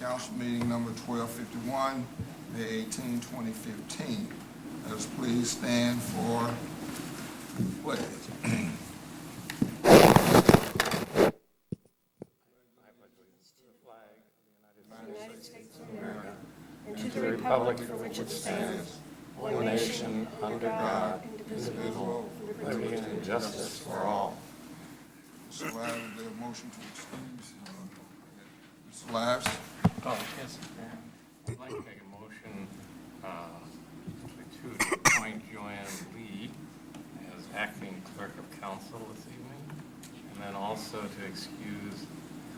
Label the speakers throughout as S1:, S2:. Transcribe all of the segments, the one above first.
S1: Council meeting number 1251, May 18, 2015. Let us please stand for pledge.
S2: United States of America, and to the republic for which it stands, one nation, under God, indivisible, with liberty and justice for all.
S1: Mr. Lives, is there a motion to excuse? Mr. Lives?
S3: Oh, yes, I'd like to make a motion to appoint Joanne Lee as acting clerk of council this evening, and then also to excuse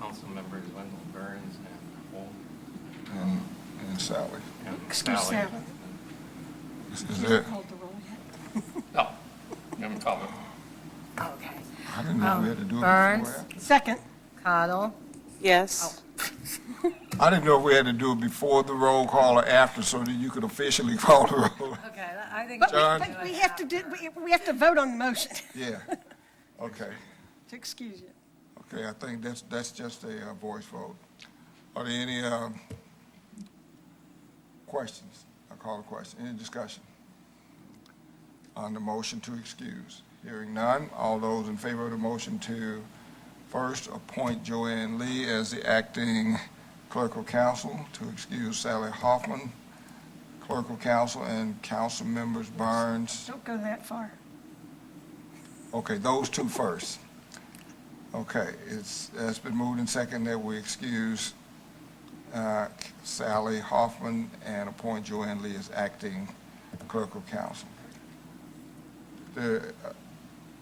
S3: council members Wendell Burns and Holt
S1: And Sally.
S3: and
S2: Excuse
S3: Sally.
S2: Sally.
S1: Is there,
S2: Called the roll yet?
S3: No, you haven't called it.
S2: Okay.
S1: I didn't know we had to do it
S4: Burns.
S1: before.
S2: Second.
S4: Cottle.
S5: Yes.
S1: I didn't know if we had to do it before the roll call or after, so that you could officially call the roll.
S4: Okay, I think.
S2: But
S1: John?
S2: we have to do, we have to vote on the motion
S1: Yeah, okay.
S2: to excuse you.
S1: Okay, I think that's just a voice vote. Are there any questions? I call the question. Any discussion on the motion to excuse? Hearing none, all those in favor of the motion to first appoint Joanne Lee as the acting clerk of council, to excuse Sally Hoffman, clerk of council, and council members Burns.
S2: Don't go that far.
S1: Okay, those two first. Okay, it's been moved and second that we excuse Sally Hoffman and appoint Joanne Lee as acting clerk of council.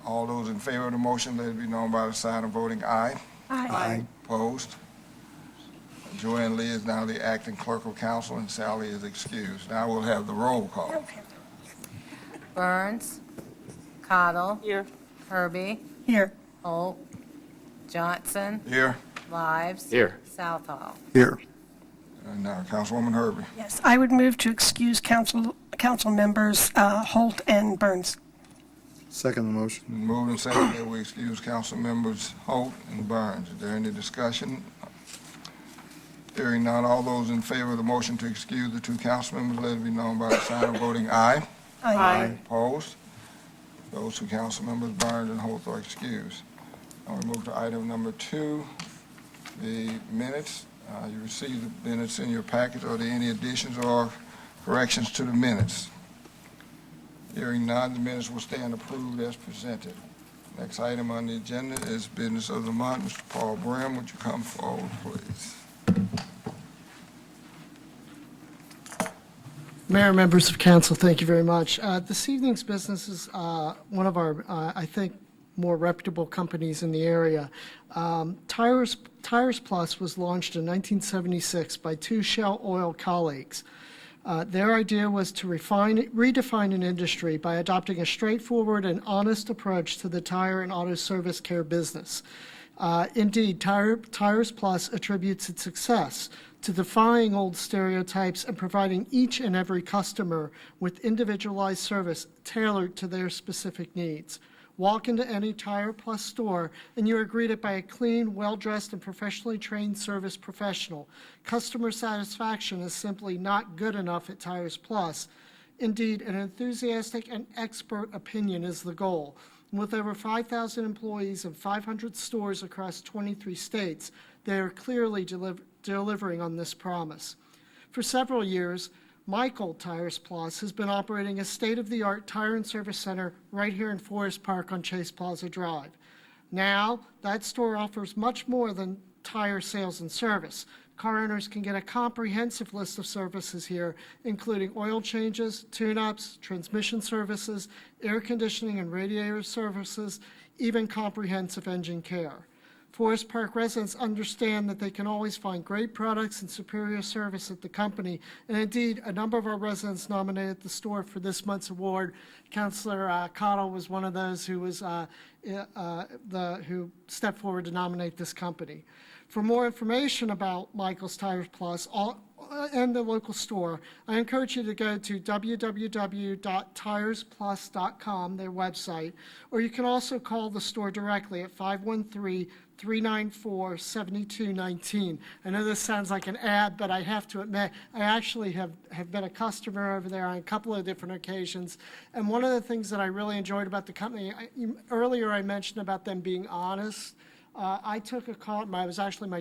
S1: All those in favor of the motion, let it be known by the sign of voting aye.
S2: Aye.
S1: Opposed? Joanne Lee is now the acting clerk of council and Sally is excused. Now we'll have the roll call.
S2: Okay.
S4: Burns. Cottle.
S5: Here.
S4: Herbie.
S2: Here.
S4: Holt. Johnson.
S1: Here?
S4: Lives.
S3: Here.
S4: Southall.
S1: Here. And now Councilwoman Herbie.
S2: Yes, I would move to excuse council members Holt and Burns.
S6: Second motion.
S1: Moved and second that we excuse council members Holt and Burns. Is there any discussion? Hearing none, all those in favor of the motion to excuse the two council members, let it be known by the sign of voting aye.
S5: Aye.
S1: Opposed? Those two council members, Burns and Holt, are excused. Now we move to item number 2, the minutes. You received the minutes in your packet. Are there any additions or corrections to the minutes? Hearing none, the minutes will stand approved as presented. Next item on the agenda is business of the month. Mr. Paul Brim, would you come forward, please?
S7: Mayor, members of council, thank you very much. This evening's business is one of our, I think, more reputable companies in the area. Tires Plus was launched in 1976 by two Shell Oil colleagues. Their idea was to redefine an industry by adopting a straightforward and honest approach to the tire and auto service care business. Indeed, Tires Plus attributes its success to defying old stereotypes and providing each and every customer with individualized service tailored to their specific needs. Walk into any Tire Plus store and you are greeted by a clean, well-dressed, and professionally trained service professional. Customer satisfaction is simply not good enough at Tires Plus. Indeed, an enthusiastic and expert opinion is the goal. With over 5,000 employees and 500 stores across 23 states, they are clearly delivering on this promise. For several years, Michael Tires Plus has been operating a state-of-the-art tire and service center right here in Forest Park on Chase Plaza Drive. Now, that store offers much more than tire sales and service. Car owners can get a comprehensive list of services here, including oil changes, tune-ups, transmission services, air conditioning and radiator services, even comprehensive engine care. Forest Park residents understand that they can always find great products and superior service at the company, and indeed, a number of our residents nominated the store for this month's award. Councilor Cottle was one of those who was who stepped forward to nominate this company. For more information about Michael's Tires Plus, and the local store, I encourage you to go to www.tiresplus.com, their website, or you can also call the store directly at 513-394-7219. I know this sounds like an ad, but I have to admit, I actually have been a customer over there on a couple of different occasions. And one of the things that I really enjoyed about the company, earlier I mentioned about them being honest. I took a car, it was actually my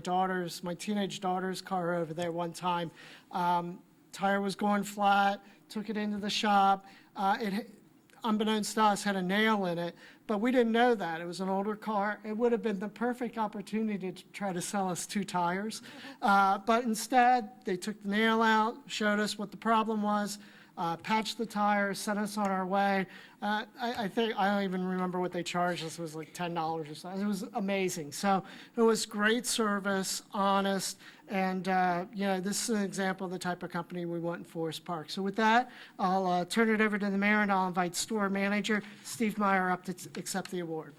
S7: teenage daughter's car over there one time. Tire was going flat, took it into the shop. It, unbeknownst to us, had a nail in it, but we didn't know that. It was an older car. It would have been the perfect opportunity to try to sell us 2 tires. But instead, they took the nail out, showed us what the problem was, patched the tire, sent us on our way. I think, I don't even remember what they charged us. It was like $10 or something. It was amazing. So it was great service, honest, and, this is an example of the type of company we want in Forest Park. So with that, I'll turn it over to the mayor, and I'll invite store manager Steve Meyer up to accept the award.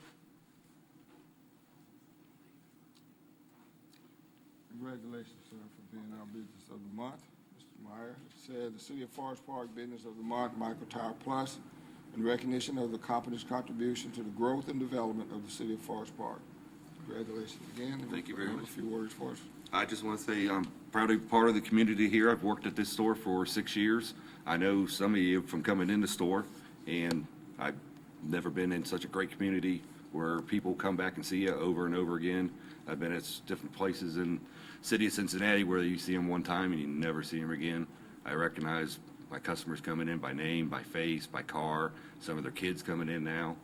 S1: Congratulations, sir, for being our business of the month. Mr. Meyer said the City of Forest Park Business of the Month, Michael Tire Plus, in recognition of the company's contribution to the growth and development of the City of Forest Park. Congratulations again.
S8: Thank you very much.
S1: A few words for us.
S8: I just want to say I'm proud to be part of the community here. I've worked at this store for 6 years. I know some of you from coming in the store, and I've never been in such a great community where people come back and see you over and over again. I've been at different places in the city of Cincinnati where you see them one time and you never see them again. I recognize my customers coming in by name, by face, by car, some of their kids coming in now.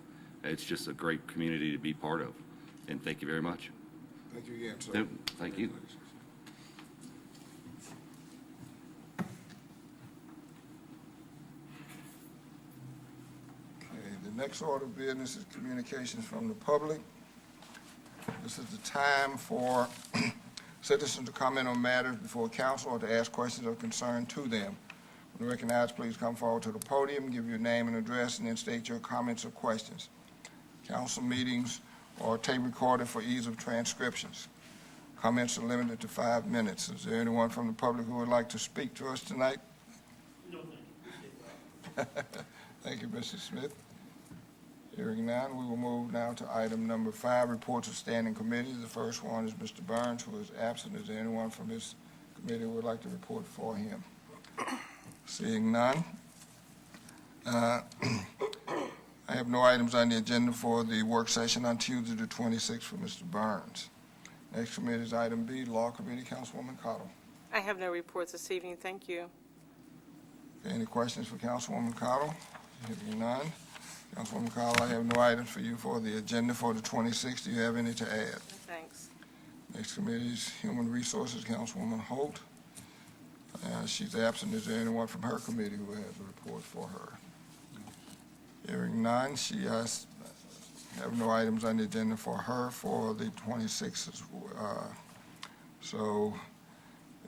S8: It's just a great community to be part of. And thank you very much.
S1: Thank you again, sir.
S8: Yep, thank you.
S1: Congratulations. Okay, the next order of business is communications from the public. This is the time for citizens to comment on matters before council or to ask questions of concern to them. When recognized, please come forward to the podium, give your name and address, and then state your comments or questions. Council meetings are tape recorded for ease of transcriptions. Comments are limited to 5 minutes. Is there anyone from the public who would like to speak to us tonight? No, thank you. Thank you, Mr. Smith. Hearing none, we will move now to item number 5, reports of standing committees. The first one is Mr. Burns, who is absent. Is there anyone from this committee who would like to report for him? Seeing none. I have no items on the agenda for the work session on Tuesday the 26th for Mr. Burns. Next committee is item B, Law Committee, Councilwoman Cottle.
S5: I have no reports this evening. Thank you.
S1: Any questions for Councilwoman Cottle? Hearing none. Councilwoman Cottle, I have no items for you for the agenda for the 26th. Do you have any to add?
S5: Thanks.
S1: Next committee is Human Resources, Councilwoman Holt. She's absent. Is there anyone from her committee who has a report for her? Hearing none, she has have no items on the agenda for her for the 26th. So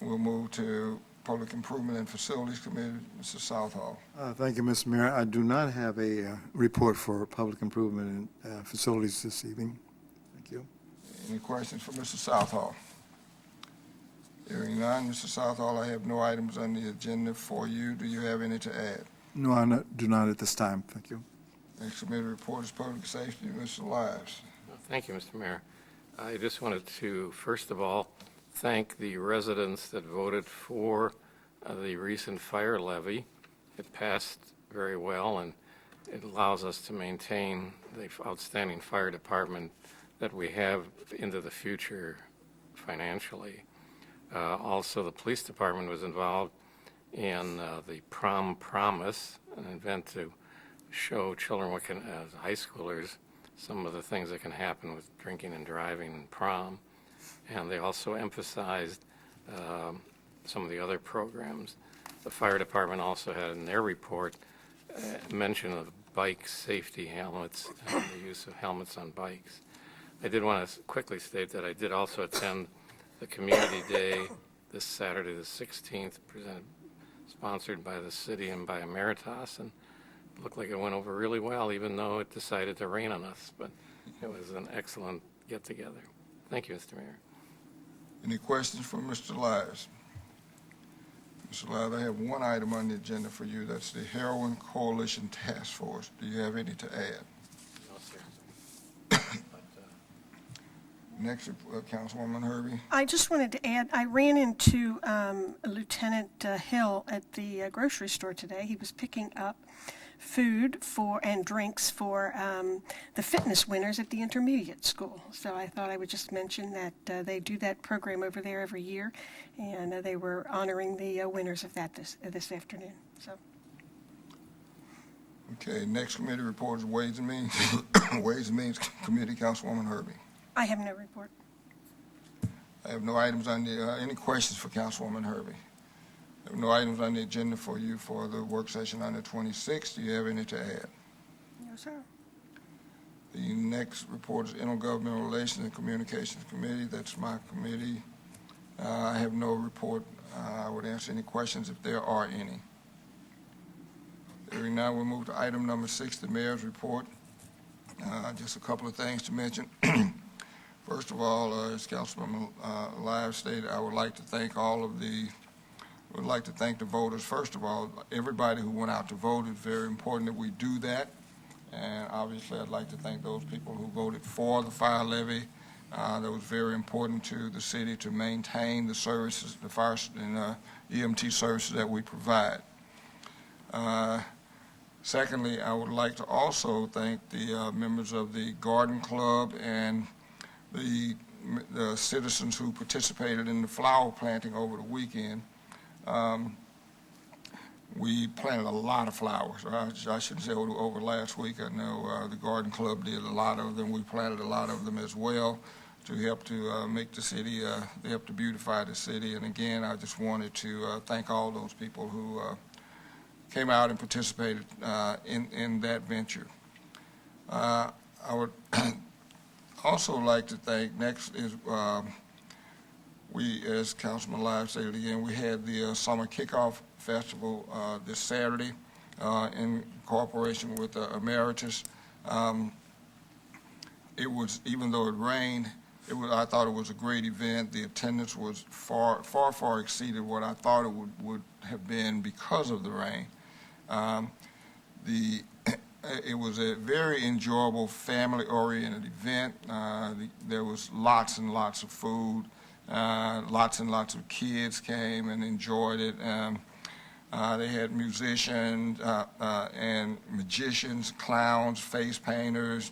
S1: we'll move to Public Improvement and Facilities Committee, Mr. Southall.
S6: Thank you, Mr. Mayor. I do not have a report for public improvement and facilities this evening. Thank you.
S1: Any questions for Mr. Southall? Hearing none, Mr. Southall, I have no items on the agenda for you. Do you have any to add?
S6: No, I do not at this time. Thank you.
S1: Next committee report is Public Safety, Mr. Lives.
S3: Thank you, Mr. Mayor. I just wanted to, first of all, thank the residents that voted for the recent fire levy. It passed very well, and it allows us to maintain the outstanding fire department that we have into the future financially. Also, the police department was involved in the Prom Promise, an event to show children what can, as high schoolers, some of the things that can happen with drinking and driving in prom. And they also emphasized some of the other programs. The fire department also had in their report mention of bike safety helmets and the use of helmets on bikes. I did want to quickly state that I did also attend the Community Day this Saturday, the 16th, sponsored by the city and by Emeritus, and it looked like it went over really well, even though it decided to rain on us. But it was an excellent get-together. Thank you, Mr. Mayor.
S1: Any questions for Mr. Lives? Mr. Love, I have one item on the agenda for you. That's the Heroin Coalition Task Force. Do you have any to add?
S3: No, sir.
S1: Next, Councilwoman Herbie.
S9: I just wanted to add, I ran into Lieutenant Hill at the grocery store today. He was picking up food and drinks for the fitness winners at the intermediate school. So I thought I would just mention that they do that program over there every year, and they were honoring the winners of that this afternoon. So.
S1: Okay, next committee report is Ways and Means. Ways and Means Committee, Councilwoman Herbie.
S9: I have no report.
S1: I have no items on the, any questions for Councilwoman Herbie? I have no items on the agenda for you for the work session on the 26th. Do you have any to add?
S9: No, sir.
S1: The next report is Intergovernmental Relations and Communications Committee. That's my committee. I have no report. I would answer any questions if there are any. Hearing now, we'll move to item number 6, the mayor's report. Just a couple of things to mention. First of all, as Councilman Live stated, I would like to thank the voters. First of all, everybody who went out to vote. It's very important that we do that. And obviously, I'd like to thank those people who voted for the fire levy. That was very important to the city to maintain the services, the fire and EMT services that we provide. Secondly, I would like to also thank the members of the Garden Club and the citizens who participated in the flower planting over the weekend. We planted a lot of flowers. I shouldn't say over last week. I know the Garden Club did a lot of them. We planted a lot of them as well to help to make the city, help to beautify the city. And again, I just wanted to thank all those people who came out and participated in that venture. I would also like to thank, next is, we, as Councilman Live said again, we had the Summer Kickoff Festival this Saturday in cooperation with Emeritus. It was, even though it rained, I thought it was a great event. The attendance was far exceeded what I thought it would have been because of the rain. It was a very enjoyable, family-oriented event. There was lots and lots of food. Lots and lots of kids came and enjoyed it. They had musicians and magicians, clowns, face painters,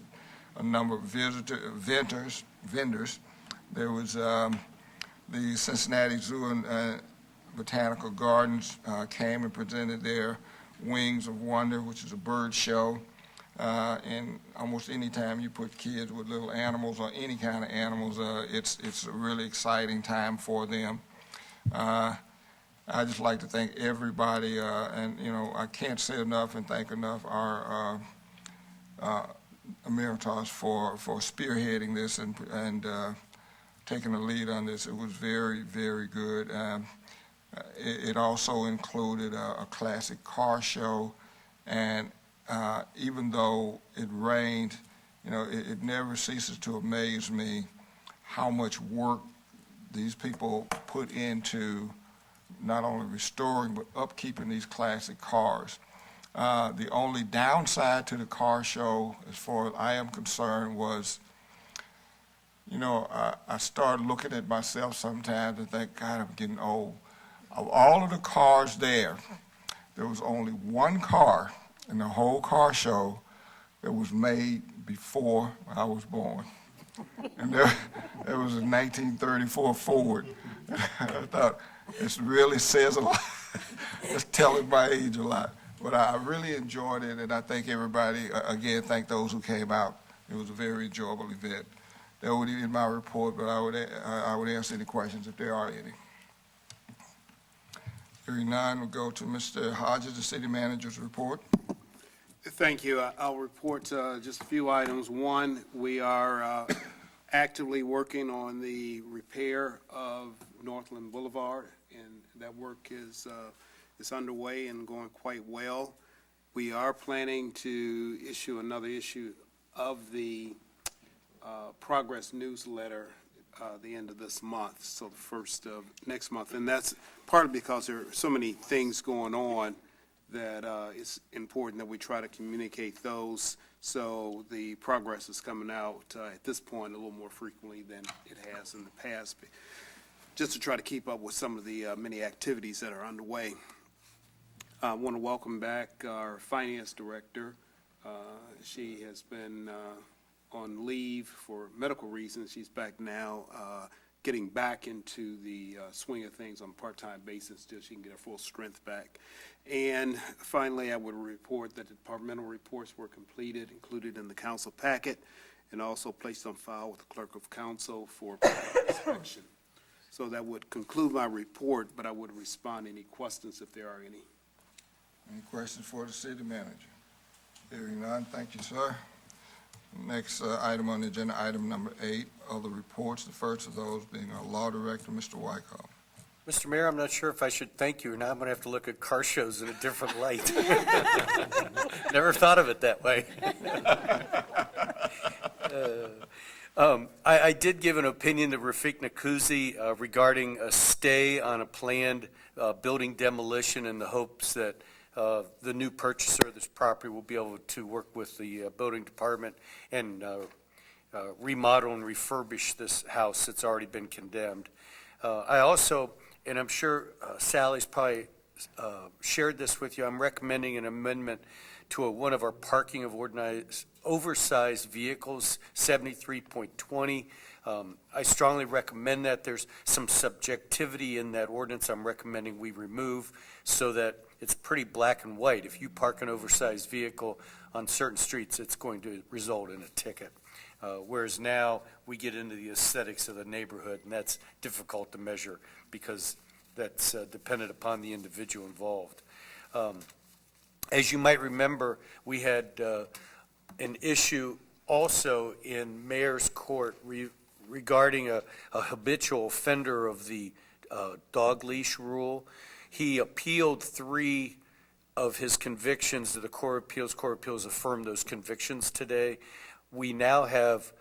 S1: a number of vendors. There was the Cincinnati Zoo and Botanical Gardens came and presented their Wings of Wonder, which is a bird show. And almost any time you put kids with little animals or any kind of animals, it's a really exciting time for them. I just like to thank everybody, and I can't say enough and thank enough our Emeritus for spearheading this and taking the lead on this. It was very good. It also included a classic car show, and even though it rained, it never ceases to amaze me how much work these people put into not only restoring but upkeeping these classic cars. The only downside to the car show, as far as I am concerned, was, I started looking at myself sometimes and think, God, I'm getting old. Of all of the cars there was only one car in the whole car show that was made before I was born. And there was a 1934 Ford. I thought, this really says a lot. It's telling my age a lot. But I really enjoyed it, and I thank everybody. Again, thank those who came out. It was a very enjoyable event. That would be my report, but I would answer any questions if there are any. Hearing none, we'll go to Mr. Hodges, the city manager's report.
S10: Thank you. I'll report just a few items. One, we are actively working on the repair of Northland Boulevard, and that work is underway and going quite well. We are planning to issue another issue of the Progress newsletter the end of this month, so the first of next month. And that's partly because there are so many things going on that it's important that we try to communicate those, so the progress is coming out at this point a little more frequently than it has in the past, just to try to keep up with some of the many activities that are underway. I want to welcome back our finance director. She has been on leave for medical reasons. She's back now, getting back into the swing of things on a part-time basis till she can get her full strength back. And finally, I would report that the departmental reports were completed, included in the council packet, and also placed on file with the clerk of council for inspection. So that would conclude my report, but I would respond to any questions if there are any.
S1: Any questions for the city manager? Hearing none, thank you, sir. Next item on the agenda, item number 8, other reports. The first of those being our law director, Mr. Wykoff.
S11: Mr. Mayor, I'm not sure if I should thank you or not. I'm going to have to look at car shows in a different light. Never thought of it that way. I did give an opinion to Rafik Nakuzi regarding a stay on a planned building demolition in the hopes that the new purchaser of this property will be able to work with the building department and remodel and refurbish this house that's already been condemned. I also, and I'm sure Sally's probably shared this with you, I'm recommending an amendment to one of our parking of oversized vehicles, 73.20. I strongly recommend that. There's some subjectivity in that ordinance I'm recommending we remove so that it's pretty black and white. If you park an oversized vehicle on certain streets, it's going to result in a ticket. Whereas now we get into the aesthetics of the neighborhood, and that's difficult to measure because that's dependent upon the individual involved. As you might remember, we had an issue also in Mayor's Court regarding a habitual offender of the dog leash rule. He appealed 3 of his convictions to the Court of Appeals. Court of Appeals affirmed those convictions today. We now have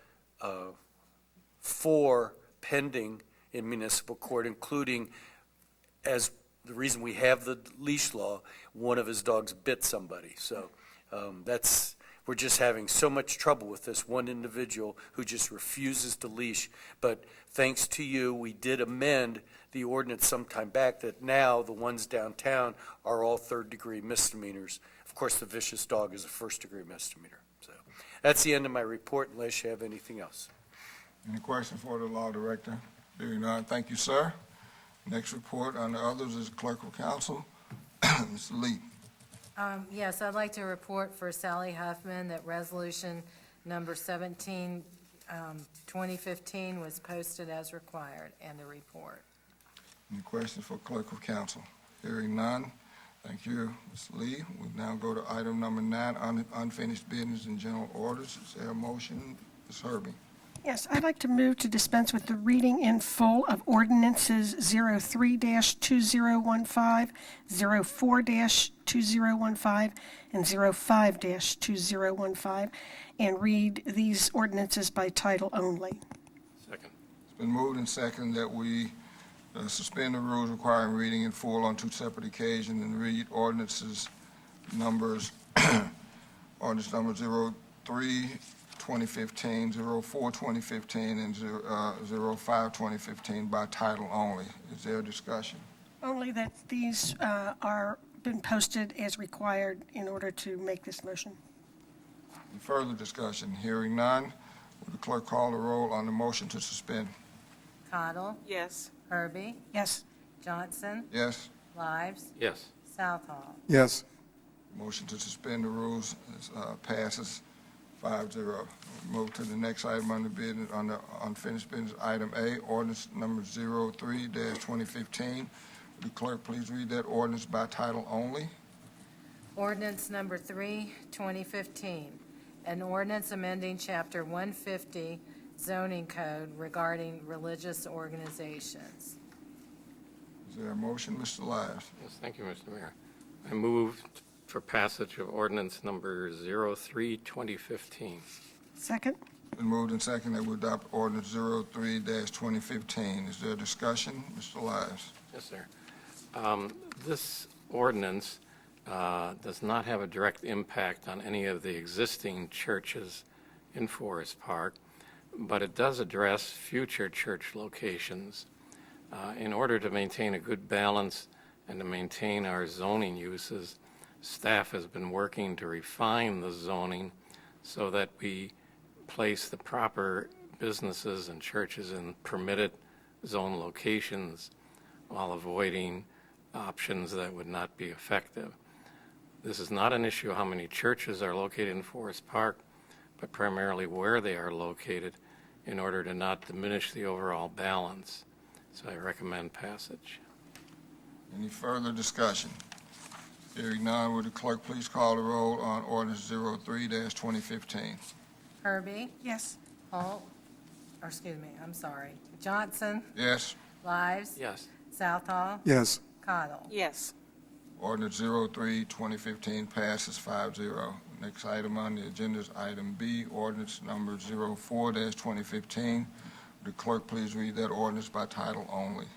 S11: 4 pending in municipal court, including, as the reason we have the leash law, one of his dogs bit somebody. So we're just having so much trouble with this one individual who just refuses to leash. But thanks to you, we did amend the ordinance some time back that now the ones downtown are all 3rd-degree misdemeanors. Of course, the vicious dog is a 1st-degree misdemeanor. So that's the end of my report, unless you have anything else.
S1: Any questions for the law director? Hearing none, thank you, sir. Next report on the others is clerk of council, Mr. Lee.
S4: Yes, I'd like to report for Sally Huffman that resolution number 17, 2015 was posted as required, and a report.
S1: Any questions for clerk of council? Hearing none, thank you, Mr. Lee. We now go to item number 9, unfinished business and general orders. Is there a motion? Ms. Herbie.
S9: Yes, I'd like to move to dispense with the reading in full of ordinances 03-2015, 04-2015, and 05-2015, and read these ordinances by title only.
S3: Second.
S1: It's been moved and seconded that we suspend the rules requiring reading in full on 2 separate occasions and read ordinances numbers, ordinance number 03-2015, 04-2015, and 05-2015 by title only. Is there a discussion?
S9: Only that these are been posted as required in order to make this motion.
S1: Any further discussion? Hearing none, will the clerk call the roll on the motion to suspend?
S4: Cottle,
S5: Yes.
S4: Herbie,
S9: Yes.
S4: Johnson,
S1: Yes?
S4: Lives,
S3: Yes.
S4: Southall.
S6: Yes.
S1: Motion to suspend the rules passes 5-0. Move to the next item on the business, on the unfinished business, item A, ordinance number 03-2015. Would the clerk please read that ordinance by title only?
S4: Ordinance number 3, 2015, an ordinance amending Chapter 150 zoning code regarding religious organizations.
S1: Is there a motion, Mr. Lives?
S3: Yes, thank you, Mr. Mayor. I move for passage of ordinance number 03-2015.
S9: Second?
S1: Been moved and second that we adopt ordinance 03-2015. Is there discussion? Mr. Lives?
S3: Yes, sir. This ordinance does not have a direct impact on any of the existing churches in Forest Park, but it does address future church locations. In order to maintain a good balance and to maintain our zoning uses, staff has been working to refine the zoning so that we place the proper businesses and churches in permitted zone locations while avoiding options that would not be effective. This is not an issue how many churches are located in Forest Park, but primarily where they are located in order to not diminish the overall balance. So I recommend passage.
S1: Any further discussion? Hearing none, would the clerk please call the roll on ordinance 03-2015?
S4: Herbie,
S9: Yes.
S4: Holt, or excuse me, I'm sorry, Johnson,
S1: Yes.
S4: Lives,
S3: Yes.
S4: Southall,
S6: Yes.
S4: Cottle.
S5: Yes.
S1: Ordinance 03-2015 passes 5-0. Next item on the agenda is item B, ordinance number 04-2015. Would the clerk please read that ordinance by title only?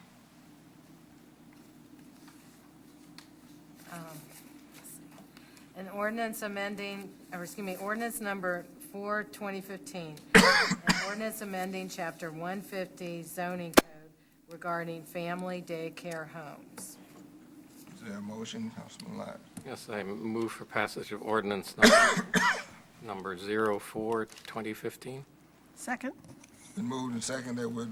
S4: An ordinance amending, or excuse me, ordinance number 4/2015. An ordinance amending Chapter 150 zoning code regarding family daycare homes.
S1: Is there a motion, Councilman Lott?
S3: Yes, I move for passage of ordinance number 04-2015.
S9: Second?
S1: Been moved and second that we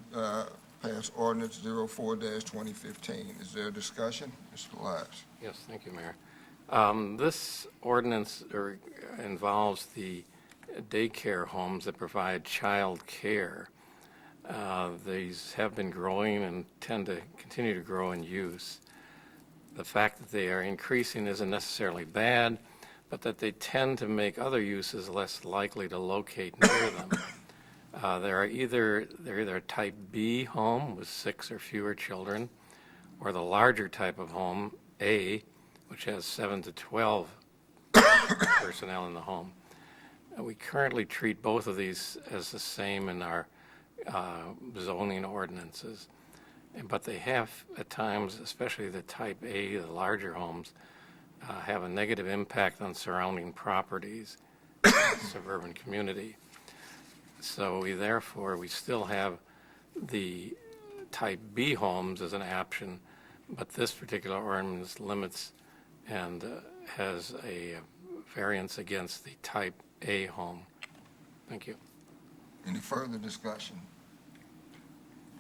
S1: pass ordinance 04-2015. Is there a discussion? Mr. Lives?
S3: Yes, thank you, Mayor. This ordinance involves the daycare homes that provide child care. These have been growing and tend to continue to grow in use. The fact that they are increasing isn't necessarily bad, but that they tend to make other uses less likely to locate near them. They're either a type B home with 6 or fewer children, or the larger type of home, A, which has 7 to 12 personnel in the home. We currently treat both of these as the same in our zoning ordinances, but they have at times, especially the type A, the larger homes, have a negative impact on surrounding properties in the suburban community. So we still have the type B homes as an option, but this particular ordinance limits and has a variance against the type A home. Thank you.
S1: Any further discussion?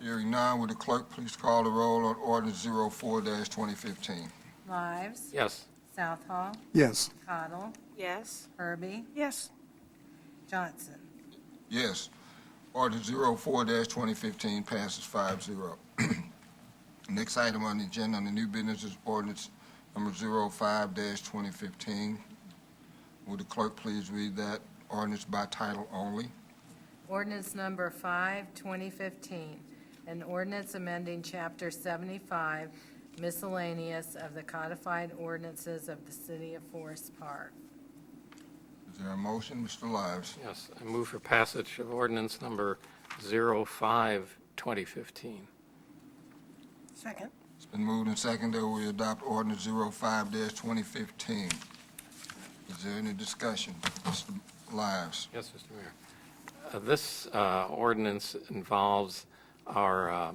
S1: Hearing none, would the clerk please call the roll on ordinance 04-2015?
S4: Lives,
S3: Yes.
S4: Southall,
S6: Yes.
S4: Cottle,
S5: Yes.
S4: Herbie,
S9: Yes.
S4: Johnson.
S1: Yes. Ordinance 04-2015 passes 5-0. Next item on the agenda on the new business is ordinance number 05-2015. Would the clerk please read that ordinance by title only?
S4: Ordinance number 5/2015, an ordinance amending Chapter 75 miscellaneous of the codified ordinances of the City of Forest Park.
S1: Is there a motion? Mr. Lives?
S3: Yes, I move for passage of ordinance number 05-2015.
S9: Second?
S1: It's been moved and seconded that we adopt ordinance 05-2015. Is there any discussion? Mr. Lives?
S3: Yes, Mr. Mayor. This ordinance involves our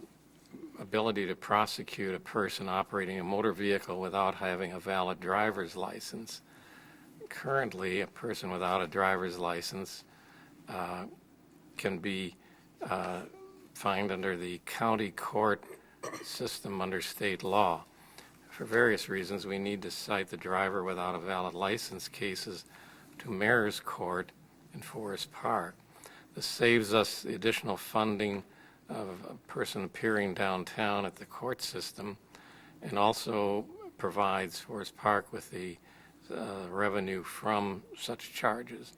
S3: ability to prosecute a person operating a motor vehicle without having a valid driver's license. Currently, a person without a driver's license can be fined under the county court system under state law. For various reasons, we need to cite the driver without a valid license cases to Mayor's Court in Forest Park. This saves us the additional funding of a person appearing downtown at the court system, and also provides Forest Park with the revenue from such charges.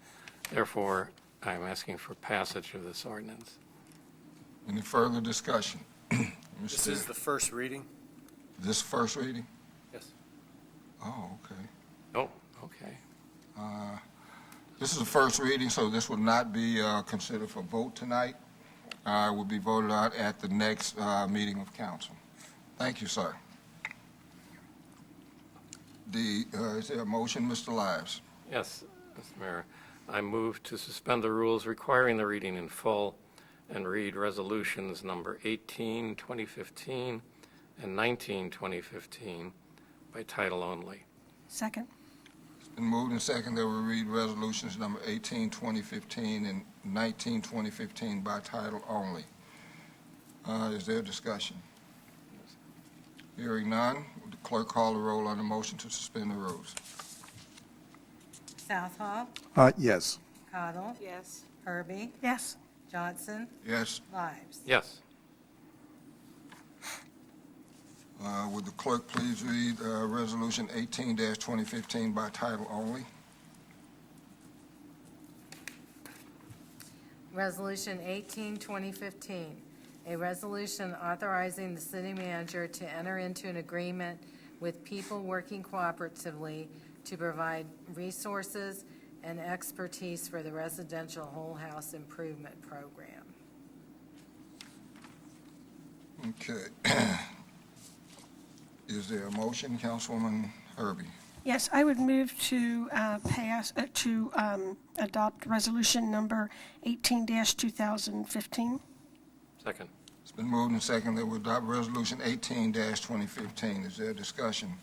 S3: Therefore, I'm asking for passage of this ordinance.
S1: Any further discussion?
S11: This is the first reading?
S1: This first reading?
S11: Yes.
S1: Oh, okay.
S3: Oh, okay.
S1: This is the first reading, so this will not be considered for vote tonight. It will be voted out at the next meeting of council. Thank you, sir. Is there a motion, Mr. Lives?
S3: Yes, Mr. Mayor. I move to suspend the rules requiring the reading in full and read resolutions number 18, 2015, and 19, 2015 by title only.
S9: Second.
S1: It's been moved and second that we read resolutions number 18, 2015, and 19, 2015 by title only. Is there discussion? Hearing none, would the clerk call the roll on the motion to suspend the rules?
S4: Southall,
S6: Yes.
S4: Cottle,
S5: Yes.
S4: Herbie,
S9: Yes.
S4: Johnson,
S1: Yes.
S4: Lives.
S3: Yes.
S1: Would the clerk please read resolution 18-2015 by title only?
S4: Resolution 18, 2015, a resolution authorizing the city manager to enter into an agreement with People Working Cooperatively to provide resources and expertise for the residential whole house improvement program.
S1: Okay. Is there a motion, Councilwoman Herbie?
S9: Yes, I would move to adopt resolution number 18-2015.
S3: Second.
S1: It's been moved and seconded that we adopt resolution 18-2015. Is there a discussion?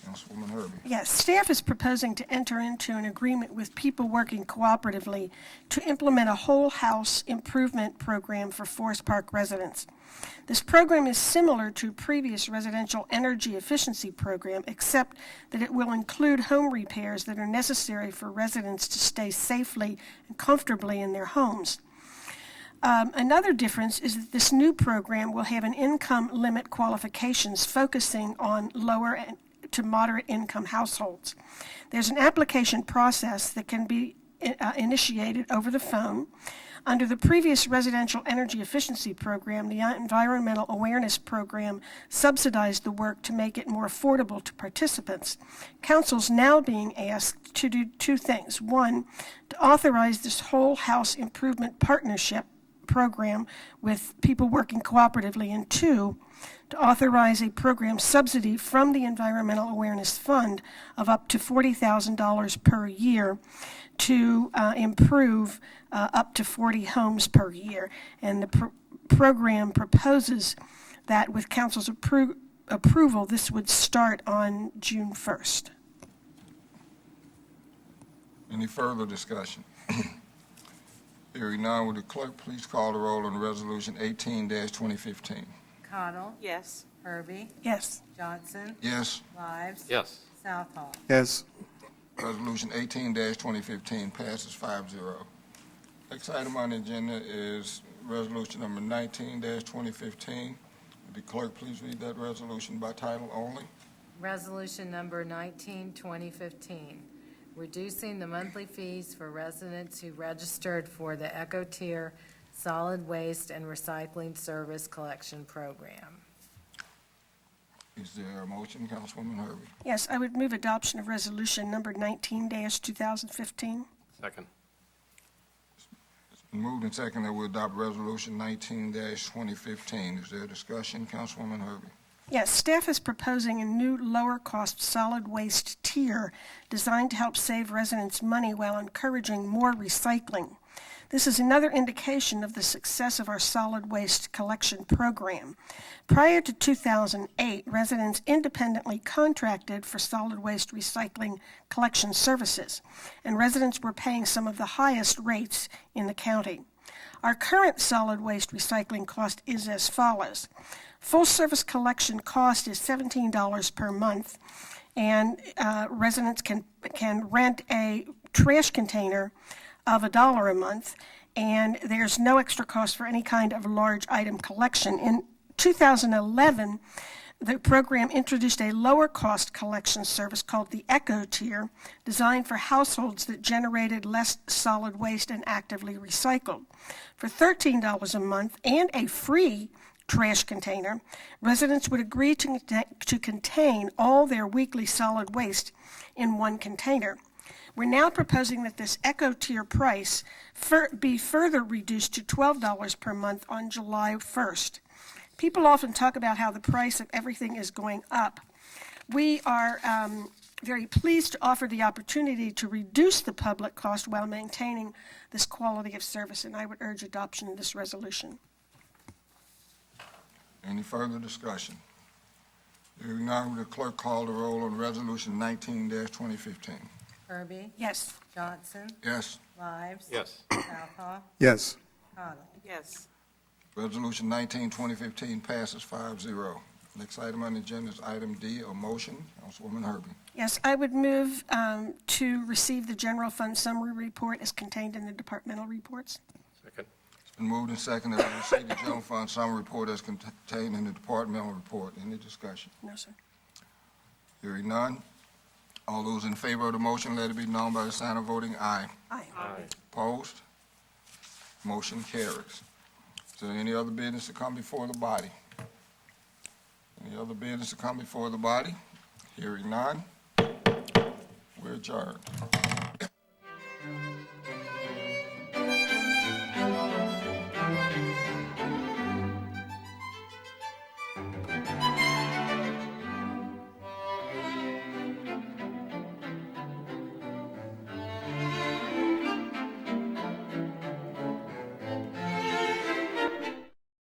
S1: Councilwoman Herbie.
S9: Yes, staff is proposing to enter into an agreement with People Working Cooperatively to implement a whole house improvement program for Forest Park residents. This program is similar to previous residential energy efficiency program, except that it will include home repairs that are necessary for residents to stay safely and comfortably in their homes. Another difference is that this new program will have an income limit qualifications focusing on lower to moderate income households. There's an application process that can be initiated over the phone. Under the previous residential energy efficiency program, the Environmental Awareness Program subsidized the work to make it more affordable to participants. Council's now being asked to do two things. One, to authorize this whole house improvement partnership program with People Working Cooperatively, and two, to authorize a program subsidy from the Environmental Awareness Fund of up to $40,000 per year to improve up to 40 homes per year. And the program proposes that with council's approval, this would start on June 1st.
S1: Any further discussion? Hearing none, would the clerk please call the roll on resolution 18-2015?
S4: Cottle,
S5: Yes.
S4: Herbie,
S9: Yes.
S4: Johnson,
S1: Yes.
S4: Lives.
S3: Yes.
S4: Southall.
S6: Yes.
S1: Resolution 18-2015 passes 5-0. Next item on the agenda is resolution number 19-2015. Would the clerk please read that resolution by title only?
S4: Resolution number 19, 2015, reducing the monthly fees for residents who registered for the EcoTier Solid Waste and Recycling Service Collection Program.
S1: Is there a motion, Councilwoman Herbie?
S9: Yes, I would move adoption of resolution number 19-2015.
S3: Second.
S1: It's been moved and seconded that we adopt resolution 19-2015. Is there a discussion, Councilwoman Herbie?
S9: Yes, staff is proposing a new lower-cost solid waste tier designed to help save residents money while encouraging more recycling. This is another indication of the success of our solid waste collection program. Prior to 2008, residents independently contracted for solid waste recycling collection services, and residents were paying some of the highest rates in the county. Our current solid waste recycling cost is as follows. Full-service collection cost is $17 per month, and residents can rent a trash container of $1 a month, and there's no extra cost for any kind of large item collection. In 2011, the program introduced a lower-cost collection service called the EcoTier, designed for households that generated less solid waste and actively recycled. For $13 a month and a free trash container, residents would agree to contain all their weekly solid waste in one container. We're now proposing that this Eco Tier price be further reduced to $12 per month on July 1st. People often talk about how the price of everything is going up. We are very pleased to offer the opportunity to reduce the public cost while maintaining this quality of service, and I would urge adoption of this resolution.
S1: Any further discussion? Hearing none, will the clerk call the roll on Resolution 19-2015?
S4: Herbie?
S9: Yes.
S4: Johnson?
S1: Yes.
S4: Lives?
S3: Yes.
S4: Southall?
S6: Yes.
S4: Cottle?
S5: Yes.
S1: Resolution 19-2015 passes 5-0. Next item on the agenda is item D, a motion. Councilwoman Herbie.
S9: Yes, I would move to receive the general fund summary report as contained in the departmental reports.
S3: Second.
S1: It's been moved and seconded that we receive the general fund summary report as contained in the departmental report. Any discussion?
S9: No, sir.
S1: Hearing none. All those in favor of the motion, let it be known by the sign of voting aye.
S9: Aye.
S1: Opposed? Motion carries. Is there any other business to come before the body? Any other business to come before the body? Hearing none. We're adjourned.